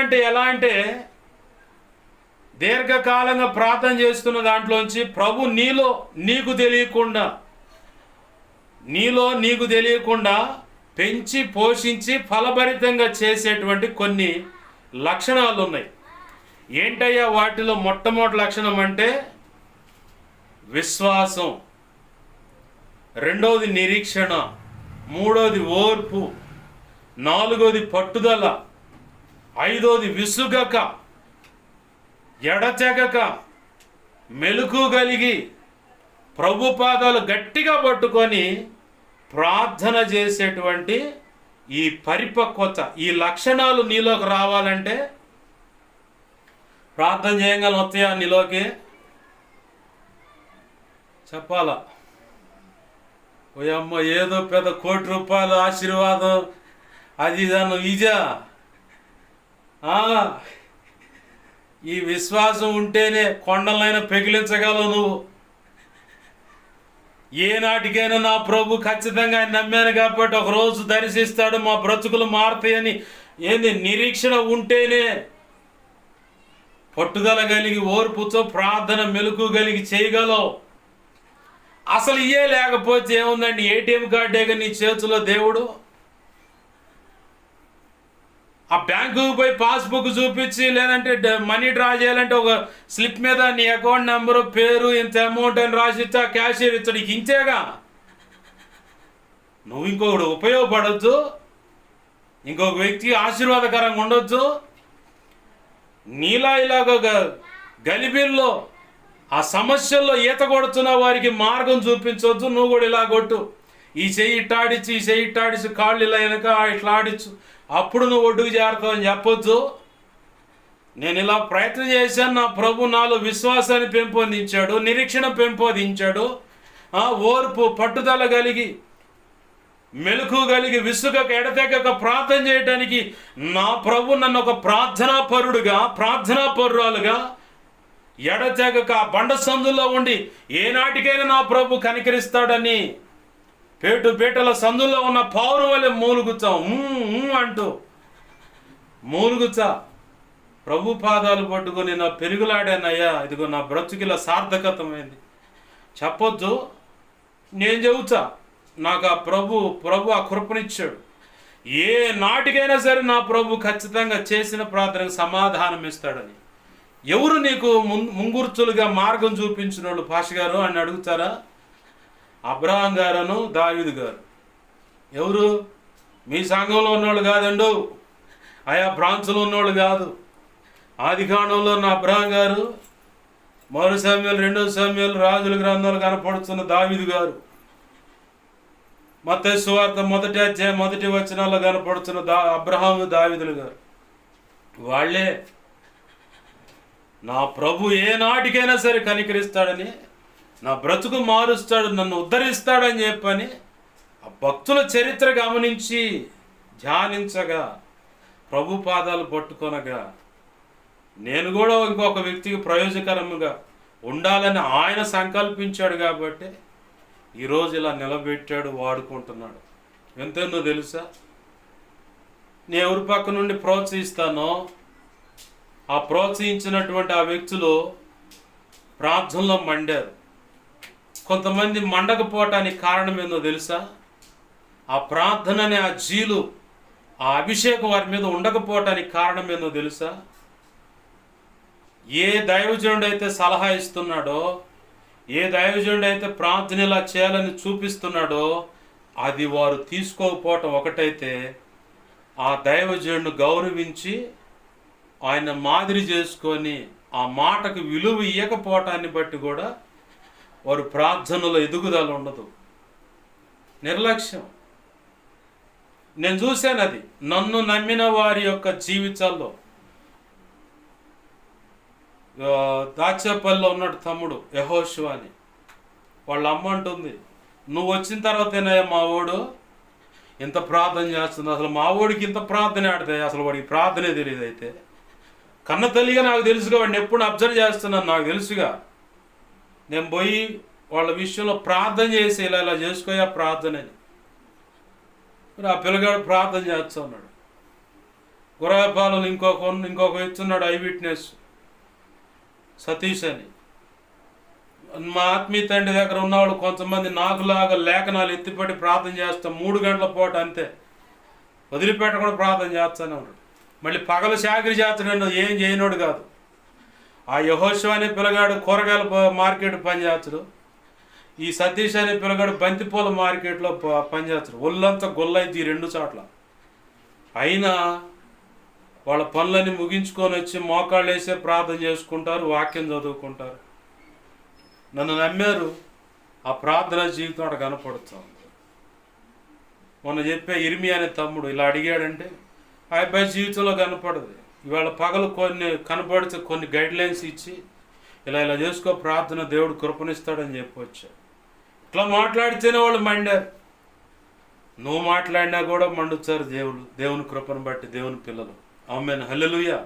అంటే ఎలా అంటే దీర్ఘకాలంగా ప్రార్థన చేస్తున్న దాంట్లోంచి ప్రభు నీలో నీకు తెలియకుండా పెంచి పోషించి ఫలభరితంగా చేసేటువంటి కొన్ని లక్షణాలు ఉన్నాయి. ఏంటయ్యా వాటిలో మొట్టమొదటి లక్షణం అంటే విశ్వాసం, రెండవది నిరీక్షణ, మూడవది ఓర్పు, నాలుగవది పట్టుదల, ఐదవది విసుగక, ఎడతెగక, మెలకు కలిగి ప్రభు పాదాలు గట్టిగా పట్టుకొని ప్రార్థన చేసేటువంటి ఈ పరిపక్వత, ఈ లక్షణాలు నీలోకి రావాలంటే ప్రార్థన చేయగల వస్తాయా నీలోకి? చెప్పాలా? ఓయమ్మ ఏదో పెద్ద ₹1,00,00,000 ఆశీర్వాదం అది దాన్ని ఇజా. ఈ విశ్వాసం ఉంటేనే కొండలైనా పెకిలించగలవు నువ్వు. ఏనాటికైనా నా ప్రభు ఖచ్చితంగా ఆయన నమ్మాను కాబట్టి ఒకరోజు దర్శిస్తాడు, మా బ్రతుకులు మారుతాయని ఏంది నిరీక్షణ ఉంటేనే, పట్టుదల కలిగి ఓర్పుతో ప్రార్థన మెలకు కలిగి చేయగలవు. అసలు ఇయే లేకపోతే ఏముందండి? ఏటీఎం కార్డేగా నీ చేతిలో దేవుడు. ఆ బ్యాంకుకు పోయి పాస్బుక్ చూపించి లేదంటే మనీ డ్రా చేయాలంటే ఒక స్లిప్ మీద నీ అకౌంట్ నెంబరు, పేరు, ఇంత అమౌంట్ అని రాసిచ్చా క్యాషియర్ ఇస్తాడు. ఇంతేగా నువ్వు ఇంకొకడు ఉపయోగపడవచ్చు, ఇంకొక వ్యక్తికి ఆశీర్వాదకరంగా ఉండొచ్చు. నీలా ఇలాగ గలిబిల్లో ఆ సమస్యల్లో ఈత కొడుతున్న వారికి మార్గం చూపించవచ్చు. నువ్వు కూడా ఇలా కొట్టు, ఈ చెయ్యి ఇట్టాడిచ్చు, ఈ చెయ్యి ఇట్టాడిచ్చు, కాళ్ళు ఇలా వెనక ఇట్లా ఆడిచ్చు, అప్పుడు నువ్వు ఒడ్డుకు చేరుతావు అని చెప్పొచ్చు. నేను ఇలా ప్రయత్నం చేశాను, నా ప్రభు నాలో విశ్వాసాన్ని పెంపొందించాడు, నిరీక్షణ పెంపొందించాడు, ఓర్పు పట్టుదల కలిగి మెలకు కలిగి విసుగక ఎడతెగక ప్రార్థన చేయడానికి నా ప్రభు నన్ను ఒక ప్రార్థనా పరురాలుగా ఎడతెగక బండ సందుల్లో ఉండి ఏనాటికైనా నా ప్రభు కనికరిస్తాడని పేటల సందుల్లో ఉన్న పౌరు వలె అంటూ మూలుగుచా ప్రభు పాదాలు పట్టుకొని నా పెరుగులాడానయ్యా, ఇదిగో నా బ్రతుకిలా సార్థకతమైంది చెప్పొద్దు. నేను చెబుతా, నాకు ఆ ప్రభు ఆ కృపనిచ్చాడు. ఏ నాటికైనా సరే నా ప్రభు ఖచ్చితంగా చేసిన ప్రార్థనకు సమాధానం ఇస్తాడని. ఎవరు నీకు ముంగుర్చులుగా మార్గం చూపించిన వాళ్ళు పాష గారు అని అడుగుతారా? అబ్రహాం గారును దావీదు గారు. ఎవరు? మీ సంఘంలో ఉన్నవాళ్ళు కాదండు, ఆయా బ్రాంచ్లో ఉన్నవాళ్ళు కాదు. ఆదికాండంలో ఉన్న అబ్రహాం గారు, 1 సమూయేలు 2 సమూయేలు రాజుల గ్రంథాలు కనపడుతున్న దావీదు గారు, మత్తయి సువార్త 1వ అధ్యాయం 1వ వచనాల్లో కనపడుతున్న అబ్రహాము దావీదులు గారు. వాళ్ళే నా ప్రభు ఏ నాటికైనా సరే కనికరిస్తాడని, నా బ్రతుకు మారుస్తాడు, నన్ను ఉద్ధరిస్తాడని చెప్పని ఆ భక్తుల చరిత్ర గమనించి ధ్యానించగా ప్రభు పాదాలు పట్టుకొనగా నేను కూడా ఇంకొక వ్యక్తికి ప్రయోజకరంగా ఉండాలని ఆయన సంకల్పించాడు కాబట్టి ఈరోజు ఇలా నిలబెట్టాడు, వాడుకుంటున్నాడు. ఎంతెందో తెలుసా? నేను ఎవరి పక్క నుండి ప్రోత్సహిస్తానో ఆ ప్రోత్సహించినటువంటి ఆ వ్యక్తులు ప్రార్థనలో మండారు. కొంతమంది మండకపోవటానికి కారణం ఏందో తెలుసా? ఆ ప్రార్థనని, ఆ జీలు, ఆ అభిషేకం వారి మీద ఉండకపోవటానికి కారణం ఏందో తెలుసా? ఏ దైవజనుడు అయితే సలహా ఇస్తున్నాడో, ఏ దైవజనుడు అయితే ప్రార్థన ఇలా చేయాలని చూపిస్తున్నాడో అది వారు తీసుకోకపోవటం ఒకటైతే, ఆ దైవజనుడు గౌరవించి ఆయన మాదిరి చేసుకొని ఆ మాటకు విలువ ఇవ్వకపోవటాన్ని బట్టి కూడా వారు ప్రార్థనలో ఎదుగుదల ఉండదు, నిర్లక్ష్యం. నేను చూశాను అది నన్ను నమ్మిన వారి యొక్క జీవితాల్లో. దాచేపల్లిలో ఉన్నాడు తమ్ముడు యెహోషువ అని. వాళ్ళ అమ్మ అంటుంది, నువ్వు వచ్చిన తర్వాతేనయ్యా మా వాడు ఇంత ప్రార్థన చేస్తుంది. అసలు మా వాడికి ఇంత ప్రార్థన ఆడతాయి, అసలు వాడికి ప్రార్థనే తెలియదు. అయితే కన్న తల్లిగా నాకు తెలుసుగా, వాడిని ఎప్పుడు అబ్జర్వ్ చేస్తున్నాను, నాకు తెలుసుగా. నేను పోయి వాళ్ళ విషయంలో ప్రార్థన చేసి ఇలా చేసుకోయా ప్రార్థన అని. మరి ఆ పిల్లగాడు ప్రార్థన చేస్తూ ఉన్నాడు. గుర్రపాలెంలో ఇంకొక ఇస్తున్నాడు ఐ విట్నెస్ సతీష్ అని. మా ఆత్మీయ తండ్రి దగ్గర ఉన్నవాళ్ళు కొంతమంది నాకులాగా లేఖనాలు ఎత్తిపట్టి ప్రార్థన చేస్తాం 3 గంటల పూట అంతే, వదిలిపెట్టకుండా ప్రార్థన చేస్తానే ఉన్నాడు. మళ్ళీ పగలు చాకరీ చేస్తాడు, ఏం చేయనోడు కాదు. ఆ యెహోషువ అనే పిల్లగాడు కూరగాయల మార్కెట్ పనిచేస్తాడు, ఈ సతీష్ అనే పిల్లగాడు బంతిపూల మార్కెట్లో పనిచేస్తాడు. ఒళ్ళంతా గొల్లైద్ది 2 చోట్ల. అయినా వాళ్ళ పనులన్నీ ముగించుకొని వచ్చి మోకాళ్ళు వేసే ప్రార్థన చేసుకుంటారు, వాక్యం చదువుకుంటారు. నన్ను నమ్మారు, ఆ ప్రార్థన జీవితం అక్కడ కనపడుతుంది. మొన్న చెప్పే ఇర్మియా అనే తమ్ముడు ఇలా అడిగాడంటే ఆ అబ్బాయి జీవితంలో కనపడదు. ఇవాళ పగలు కొన్ని కనపడితే కొన్ని గైడ్లైన్స్ ఇచ్చి ఇలా చేసుకో ప్రార్థన, దేవుడు కృపణిస్తాడని చెప్పవచ్చు. ఇట్లా మాట్లాడితేనే వాళ్ళు మండారు. నువ్వు మాట్లాడినా కూడా మండుతారు దేవుని కృపను బట్టి దేవుని పిల్లలు. ఆమేన్, హల్లెలూయా.